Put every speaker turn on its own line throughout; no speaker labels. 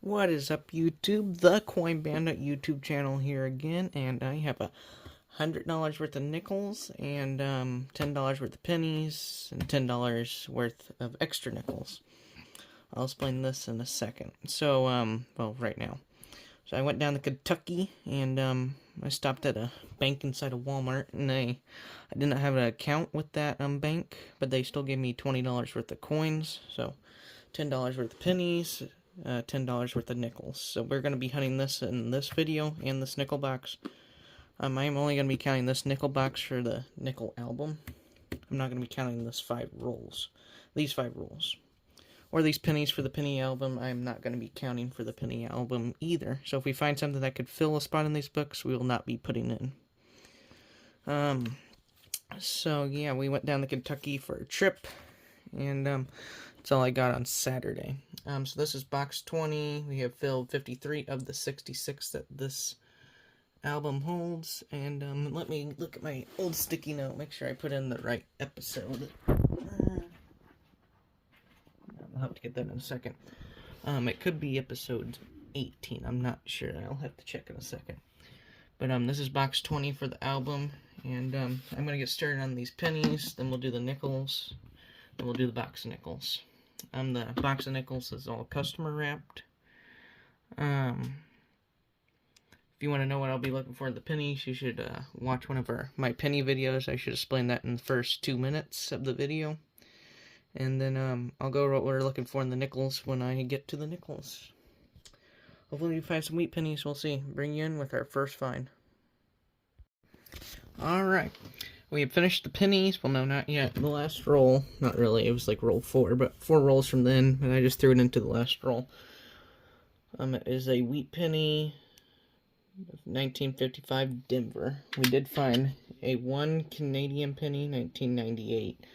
What is up, YouTube? The Coin Bandit YouTube channel here again, and I have $100 worth of nickels and $10 worth of pennies and $10 worth of extra nickels. I'll explain this in a second. So, well, right now. So I went down to Kentucky and I stopped at a bank inside of Walmart, and I did not have an account with that bank, but they still gave me $20 worth of coins, so $10 worth of pennies. $10 worth of nickels. So we're going to be hunting this in this video and this nickel box. I'm only going to be counting this nickel box for the nickel album. I'm not going to be counting these 5 rolls. Or these pennies for the penny album. I'm not going to be counting for the penny album either. So if we find something that could fill a spot in these books, we will not be putting in. So yeah, we went down to Kentucky for a trip. And that's all I got on Saturday. So this is box 20. We have filled 53 of the 66 that this album holds. And let me look at my old sticky note, make sure I put in the right episode. I'll have to get that in a second. It could be episode 18. I'm not sure. I'll have to check in a second. But this is box 20 for the album. And I'm going to get started on these pennies. Then we'll do the nickels. Then we'll do the box of nickels. The box of nickels is all customer wrapped. If you want to know what I'll be looking for in the pennies, you should watch one of my penny videos. I should explain that in the first 2 minutes of the video. And then I'll go over what we're looking for in the nickels when I get to the nickels. Hopefully we find some wheat pennies, we'll see. Bring you in with our first find. Alright. We have finished the pennies. Well, no, not yet. The last roll, not really, it was like roll 4, but 4 rolls from then, and I just threw it into the last roll. It is a wheat penny, 1955 Denver. We did find a 1 Canadian penny, 1998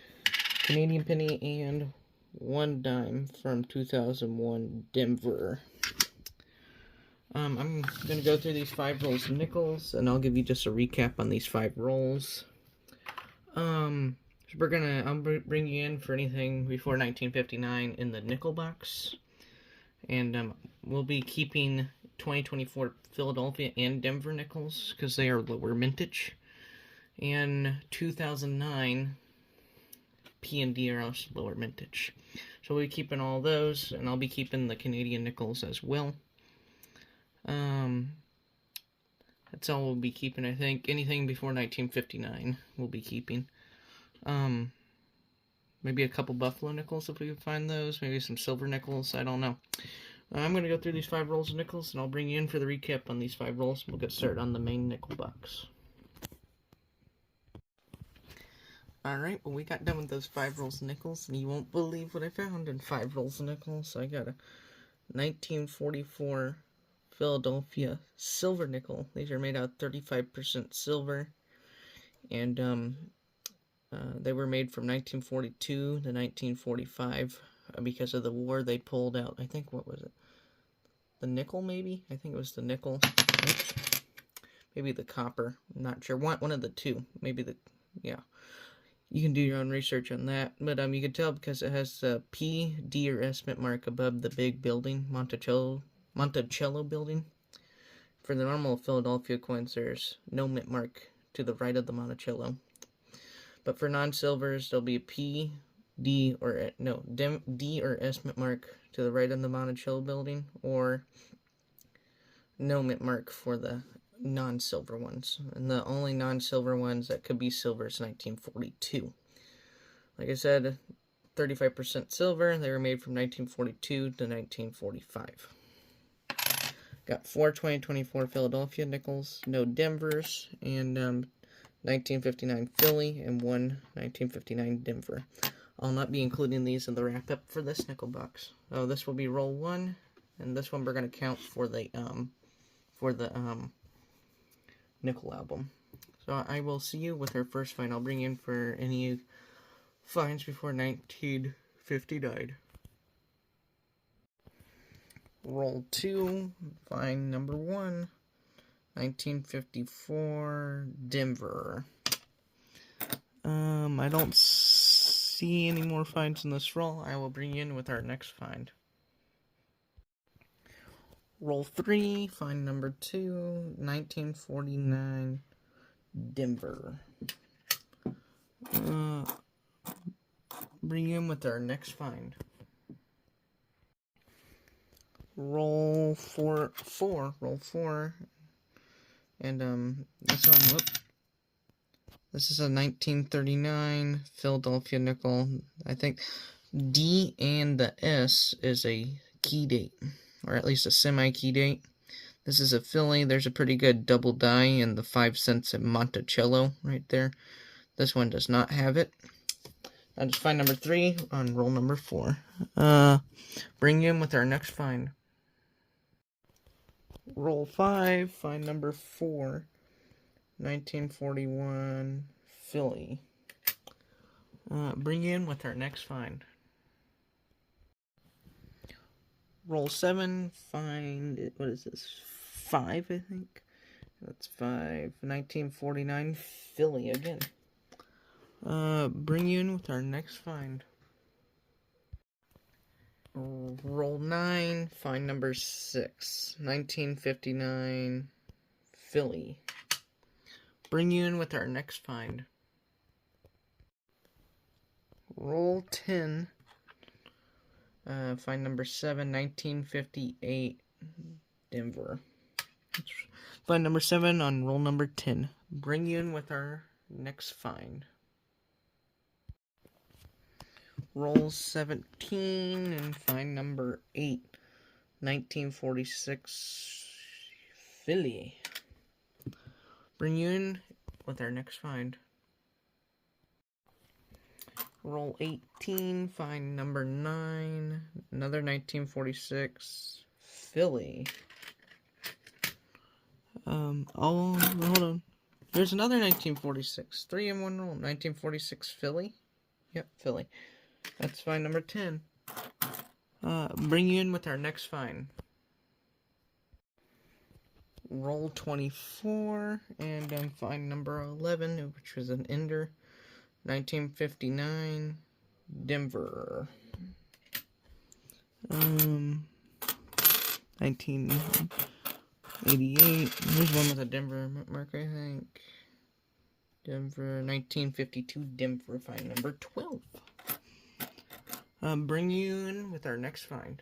Canadian penny, and 1 dime from 2001 Denver. I'm going to go through these 5 rolls of nickels, and I'll give you just a recap on these 5 rolls. I'll bring you in for anything before 1959 in the nickel box. And, we'll be keeping 2024 Philadelphia and Denver nickels, because they are lower mintage. And 2009 P&D are also lower mintage. So we'll be keeping all those, and I'll be keeping the Canadian nickels as well. That's all we'll be keeping, I think. Anything before 1959 we'll be keeping. Maybe a couple buffalo nickels if we can find those. Maybe some silver nickels. I don't know. I'm going to go through these 5 rolls of nickels, and I'll bring you in for the recap on these 5 rolls. We'll get started on the main nickel box. Alright, well, we got done with those 5 rolls of nickels, and you won't believe what I found in 5 rolls of nickels. I got a 1944 Philadelphia silver nickel. These are made out of 35% silver, and they were made from 1942 to 1945. Because of the war, they pulled out, I think, what was it? The nickel, maybe? I think it was the nickel. Oops. Maybe the copper. I'm not sure. One of the two. Maybe the, yeah. You can do your own research on that. But you can tell because it has the P, D, or S mint mark above the big building, Monticello building. For the normal Philadelphia coins, there's no mint mark to the right of the Monticello. But for non-silvers, there'll be a P, D, or no, D or S mint mark to the right of the Monticello building, or no mint mark for the non-silver ones. And the only non-silver ones that could be silver is 1942. Like I said, 35% silver. They were made from 1942 to 1945. Got 4 2024 Philadelphia nickels, no Denvers, and 1959 Philly, and 1 1959 Denver. I'll not be including these in the wrap-up for this nickel box. Oh, this will be roll 1, and this one we're going to count for the nickel album. So I will see you with our first find. I'll bring in for any finds before 1959. Roll 2, find number 1, 1954 Denver. I don't see any more finds in this roll. I will bring you in with our next find. Roll 3, find number 2, 1949, Denver. Bring in with our next find. Roll 4, roll 4, and this one, whoop. This is a 1939 Philadelphia nickel. I think D and the S is a key date, or at least a semi-key date. This is a Philly. There's a pretty good double die in the 5 cents at Monticello right there. This one does not have it. I'll just find number 3 on roll number 4. Bring in with our next find. Roll 5, find number 4, 1941 Philly. Bring in with our next find. Roll 7, find, what is this, 5, I think? That's 5, 1949 Philly again. Bring you in with our next find. Roll 9, find number 6, 1959 Philly. Bring you in with our next find. Roll 10, find number 7, 1958 Denver. Find number 7 on roll number 10. Bring you in with our next find. Roll 17 and find number 8, 1946 Philly. Bring you in with our next find. Roll 18, find number 9, another 1946 Philly. Hold on. There's another 1946. 3 in 1 roll. 1946 Philly. Yep, Philly. That's find number 10. Bring you in with our next find. Roll 24 and find number 11, which was an ender. 1959 Denver. 1988. There's one with a Denver mark, I think. Denver. 1952 Denver. Find number 12. Bring you in with our next find.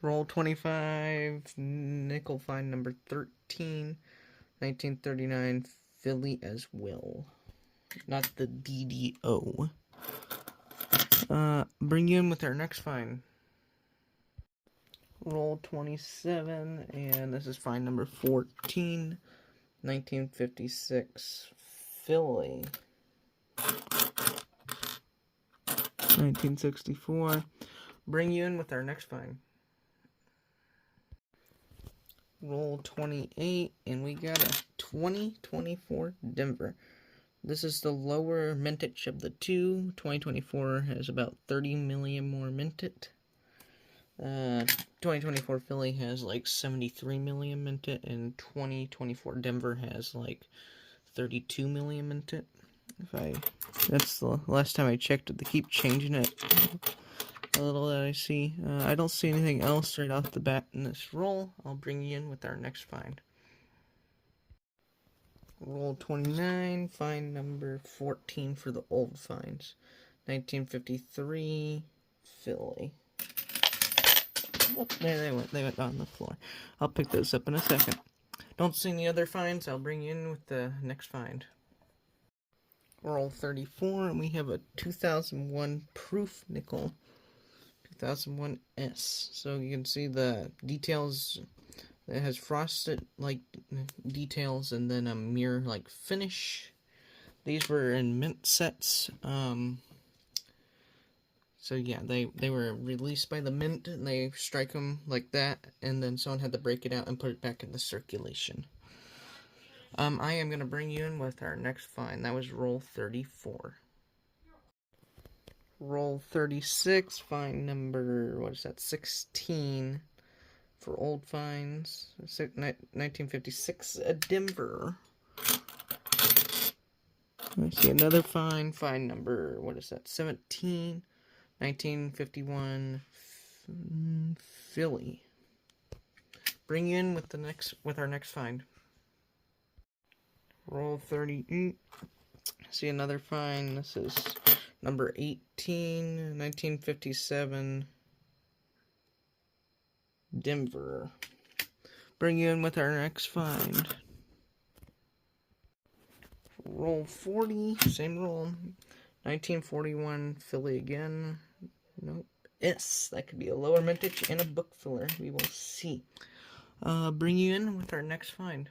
Roll 25, nickel find number 13, 1939 Philly as well. Not the DDO. Bring you in with our next find. Roll 27, and this is find number 14, 1956 Philly. 1964. Bring you in with our next find. Roll 28, and we got a 2024 Denver. This is the lower mintage of the two. 2024 has about 30 million more minted. 2024 Philly has like 73 million minted, and 2024 Denver has like 32 million minted. That's the last time I checked it. They keep changing it a little that I see. I don't see anything else right off the bat in this roll. I'll bring you in with our next find. Roll 29, find number 14 for the old finds. 1953 Philly. Oh, there they went. They went on the floor. I'll pick those up in a second. Don't see any other finds. I'll bring you in with the next find. Roll 34, and we have a 2001 proof nickel. 2001 S. So you can see the details. It has frosted like details and then a mirror like finish. These were in mint sets. So yeah, they were released by the mint, and they strike them like that, and then someone had to break it out and put it back into circulation. I am going to bring you in with our next find. That was roll 34. Roll 36, find number, 16 for old finds. 1956, Denver. I see another find number, 17, 1951, Philly. Bring you in with our next find. Roll 38. See another find. This is number 18, 1957, Denver. Bring you in with our next find. Roll 40, same roll. 1941, Philly again. Nope. Yes, that could be a lower mintage and a book filler. We will see. Bring you in with our next find.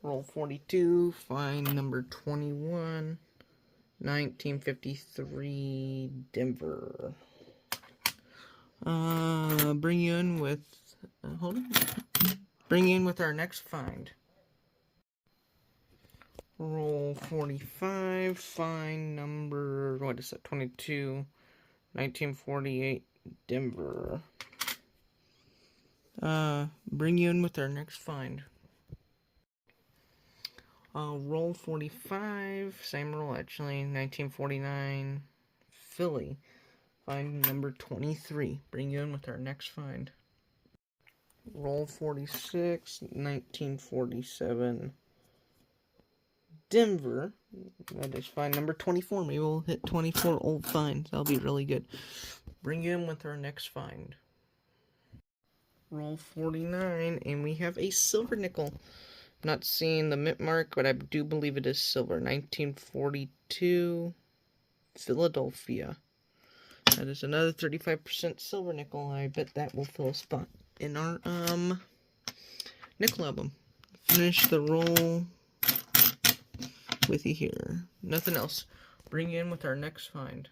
Roll 42, find number 21, 1953, Denver. Bring you in with, hold on. Bring you in with our next find. Roll 45, find number, what is that, 22, 1948, Denver. Bring you in with our next find. Roll 45, same roll actually, 1949, Philly. Find number 23. Bring you in with our next find. Roll 46, 1947, Denver. That is find number 24. Maybe we'll hit 24 old finds. That'll be really good. Bring you in with our next find. Roll 49, and we have a silver nickel. Not seeing the mint mark, but I do believe it is silver. 1942, Philadelphia. That is another 35% silver nickel. I bet that will fill a spot in our nickel album. Finish the roll with you here. Nothing else. Bring you in with our next find.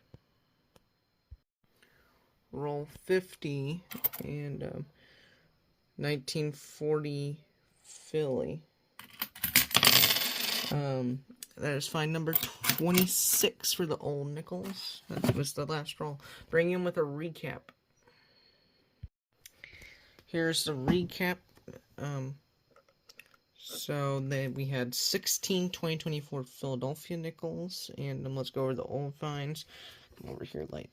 Roll 50 and 1940 Philly. That is find number 26 for the old nickels. That was the last roll. Bring in with a recap. Here's the recap. So then we had 16 2024 Philadelphia nickels, and then let's go over the old finds. Come over here, light.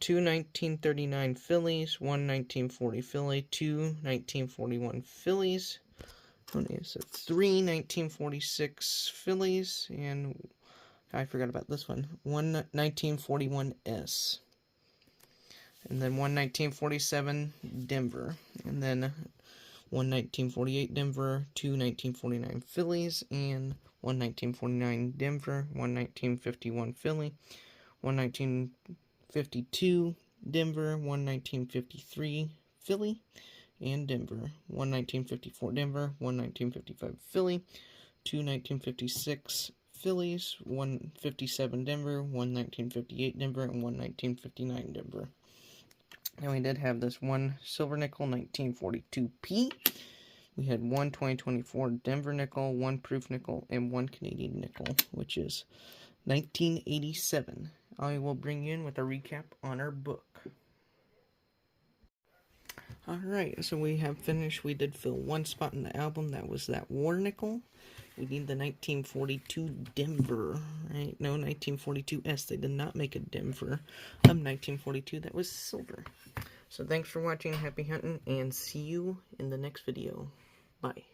2 1939 Phillies, 1 1940 Philly, 2 1941 Phillies. What is it? 3 1946 Phillies, and I forgot about this one. 1 1941 S. And then 1 1947 Denver. And then 1 1948 Denver, 2 1949 Phillies, and 1 1949 Denver, 1 1951 Philly, 1 1952 Denver, 1 1953 Philly, and Denver. 1 1954 Denver, 1 1955 Philly, 2 1956 Phillies, 157 Denver, 1 1958 Denver, and 1 1959 Denver. And we did have this one silver nickel, 1942p. We had 1 2024 Denver nickel, 1 proof nickel, and 1 Canadian nickel, which is 1987. I will bring you in with a recap on our book. Alright, so we have finished. We did fill one spot in the album. That was that war nickel. We need the 1942 Denver, right? No, 1942S. They did not make a Denver of 1942. That was silver. So thanks for watching. Happy hunting, and see you in the next video. Bye.